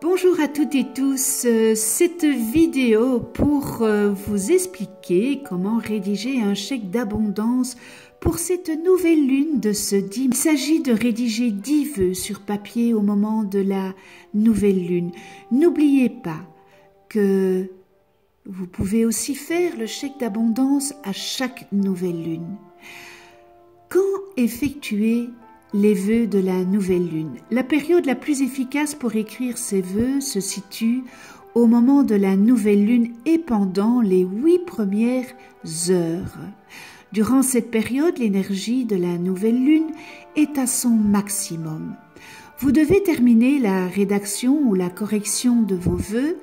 Bonjour à toutes et tous, cette vidéo pour vous expliquer comment rédiger un chèque d'abondance pour cette nouvelle lune de ce dimanche. Il s'agit de rédiger 10 vœux sur papier au moment de la nouvelle lune. N'oubliez pas que vous pouvez aussi faire le chèque d'abondance à chaque nouvelle lune. Quand effectuer les vœux de la nouvelle lune? La période la plus efficace pour écrire ces vœux se situe au moment de la nouvelle lune et pendant les 8 premières heures. Durant cette période, l'énergie de la nouvelle lune est à son maximum. Vous devez terminer la rédaction ou la correction de vos vœux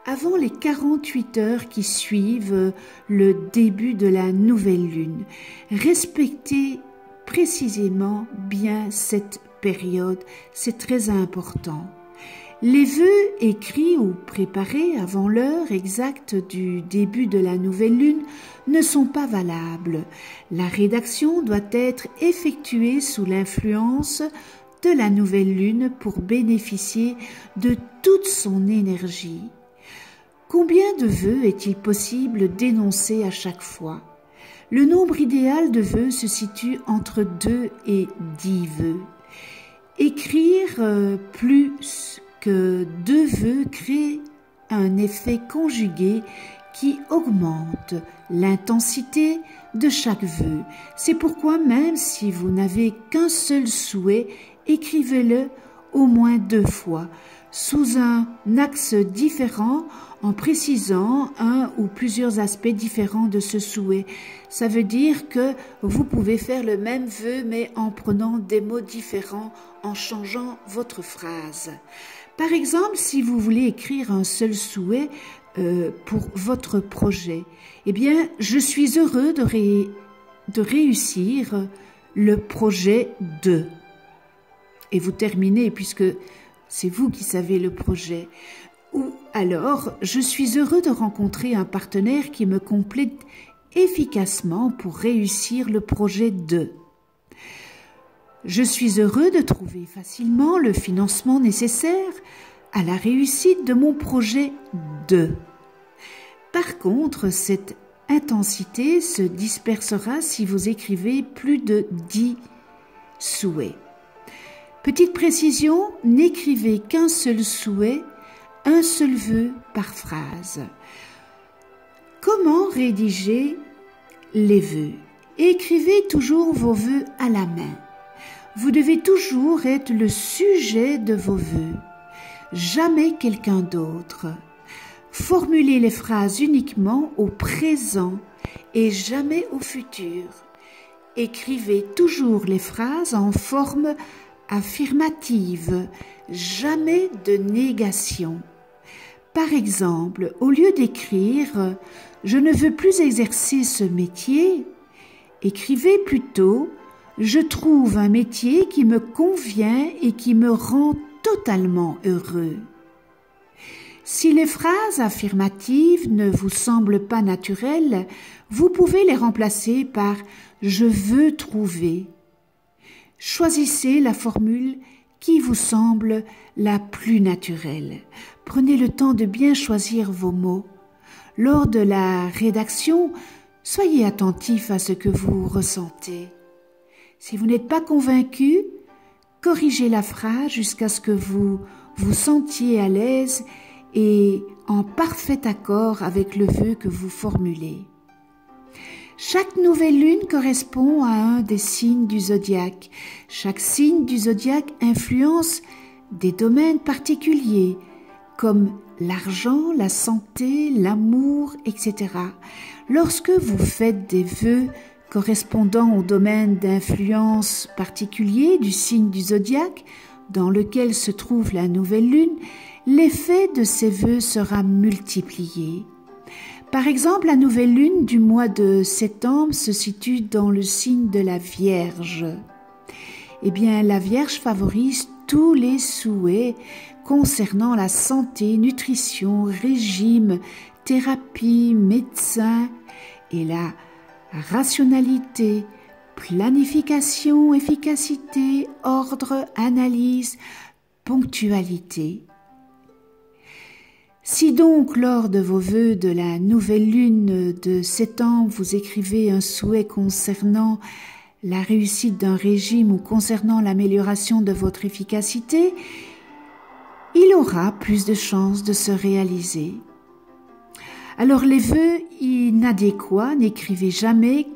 avant les 48 heures qui suivent le début de la nouvelle lune. Respectez précisément bien cette période, c'est très important. Les vœux écrits ou préparés avant l'heure exacte du début de la nouvelle lune ne sont pas valables. La rédaction doit être effectuée sous l'influence de la nouvelle lune pour bénéficier de toute son énergie. Combien de vœux est-il possible d'énoncer à chaque fois? Le nombre idéal de vœux se situe entre 2 et 10 vœux. Écrire plus que 2 vœux crée un effet conjugué qui augmente l'intensité de chaque vœu. C'est pourquoi même si vous n'avez qu'un seul souhait, écrivez-le au moins 2 fois, sous un axe différent, en précisant un ou plusieurs aspects différents de ce souhait. Ça veut dire que vous pouvez faire le même vœu, mais en prenant des mots différents, en changeant votre phrase. Par exemple, si vous voulez écrire un seul souhait pour votre projet, eh bien, je suis heureux de réussir le projet de. Et vous terminez, puisque c'est vous qui savez le projet. Ou alors, je suis heureux de rencontrer un partenaire qui me complète efficacement pour réussir le projet de. Je suis heureux de trouver facilement le financement nécessaire à la réussite de mon projet de. Par contre, cette intensité se dispersera si vous écrivez plus de 10 souhaits. Petite précision, n'écrivez qu'un seul souhait, un seul vœu par phrase. Comment rédiger les vœux? Écrivez toujours vos vœux à la main. Vous devez toujours être le sujet de vos vœux, jamais quelqu'un d'autre. Formulez les phrases uniquement au présent et jamais au futur. Écrivez toujours les phrases en forme affirmative, jamais de négation. Par exemple, au lieu d'écrire « Je ne veux plus exercer ce métier », écrivez plutôt « Je trouve un métier qui me convient et qui me rend totalement heureux ». Si les phrases affirmatives ne vous semblent pas naturelles, vous pouvez les remplacer par « Je veux trouver ». Choisissez la formule qui vous semble la plus naturelle. Prenez le temps de bien choisir vos mots. Lors de la rédaction, soyez attentif à ce que vous ressentez. Si vous n'êtes pas convaincu, corrigez la phrase jusqu'à ce que vous vous sentiez à l'aise et en parfait accord avec le vœu que vous formulez. Chaque nouvelle lune correspond à un des signes du zodiaque. Chaque signe du zodiaque influence des domaines particuliers, comme l'argent, la santé, l'amour, etc. Lorsque vous faites des vœux correspondant au domaine d'influence particulier du signe du zodiaque, dans lequel se trouve la nouvelle lune, l'effet de ces vœux sera multiplié. Par exemple, la nouvelle lune du mois de septembre se situe dans le signe de la Vierge. Eh bien, la Vierge favorise tous les souhaits concernant la santé, nutrition, régime, thérapie, médecin et la rationalité, planification, efficacité, ordre, analyse, ponctualité. Si donc lors de vos vœux de la nouvelle lune de septembre, vous écrivez un souhait concernant la réussite d'un régime ou concernant l'amélioration de votre efficacité, il aura plus de chances de se réaliser. Alors les vœux inadéquats, n'écrivez jamais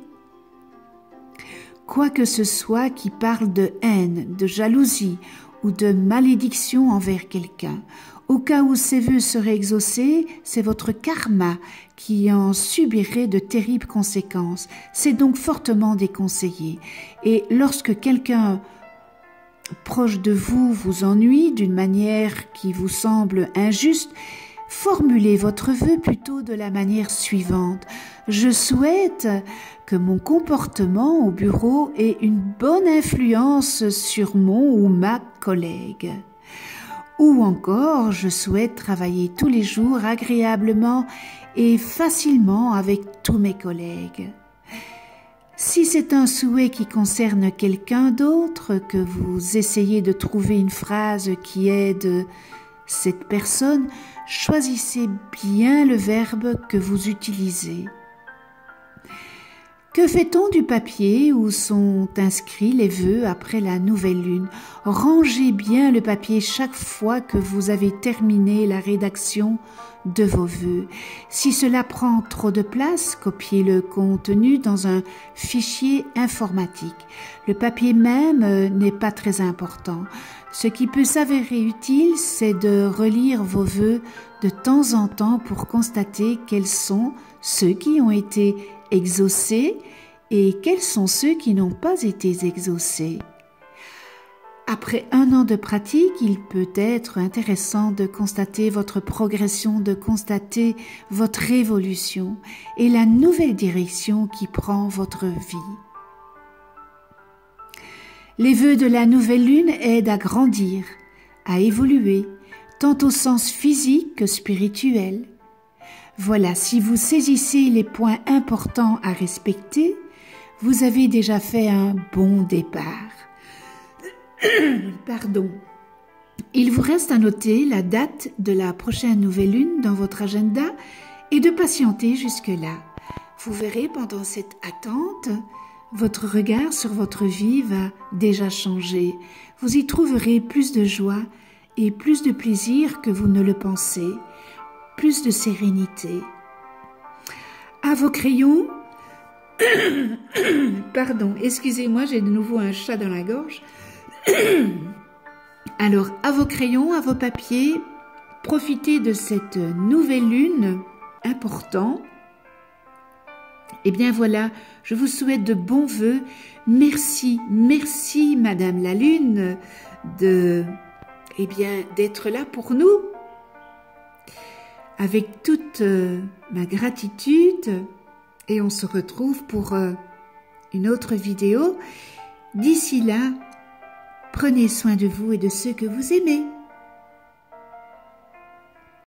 quoi que ce soit qui parle de haine, de jalousie ou de malédiction envers quelqu'un. Au cas où ces vœux seraient exaucés, c'est votre karma qui en subirait de terribles conséquences. C'est donc fortement déconseillé. Et lorsque quelqu'un proche de vous vous ennuie d'une manière qui vous semble injuste, formulez votre vœu plutôt de la manière suivante. Je souhaite que mon comportement au bureau ait une bonne influence sur mon ou ma collègue. Ou encore, je souhaite travailler tous les jours agréablement et facilement avec tous mes collègues. Si c'est un souhait qui concerne quelqu'un d'autre, que vous essayez de trouver une phrase qui aide cette personne, choisissez bien le verbe que vous utilisez. Que fait-on du papier où sont inscrits les vœux après la nouvelle lune? Rangez bien le papier chaque fois que vous avez terminé la rédaction de vos vœux. Si cela prend trop de place, copiez le contenu dans un fichier informatique. Le papier même n'est pas très important. Ce qui peut s'avérer utile, c'est de relire vos vœux de temps en temps pour constater quels sont ceux qui ont été exaucés et quels sont ceux qui n'ont pas été exaucés. Après 1 an de pratique, il peut être intéressant de constater votre progression, de constater votre évolution et la nouvelle direction qui prend votre vie. Les vœux de la nouvelle lune aident à grandir, à évoluer, tant au sens physique que spirituel. Voilà, si vous saisissez les points importants à respecter, vous avez déjà fait un bon départ. Pardon. Il vous reste à noter la date de la prochaine nouvelle lune dans votre agenda et de patienter jusque-là. Vous verrez pendant cette attente, votre regard sur votre vie va déjà changer. Vous y trouverez plus de joie et plus de plaisir que vous ne le pensez, plus de sérénité. À vos crayons, pardon, excusez-moi, j'ai de nouveau un chat dans la gorge. Alors, à vos crayons, à vos papiers, profitez de cette nouvelle lune important. Eh bien voilà, je vous souhaite de bons vœux. Merci, merci Madame la Lune d'être là pour nous. Avec toute ma gratitude, et on se retrouve pour une autre vidéo. D'ici là, prenez soin de vous et de ceux que vous aimez.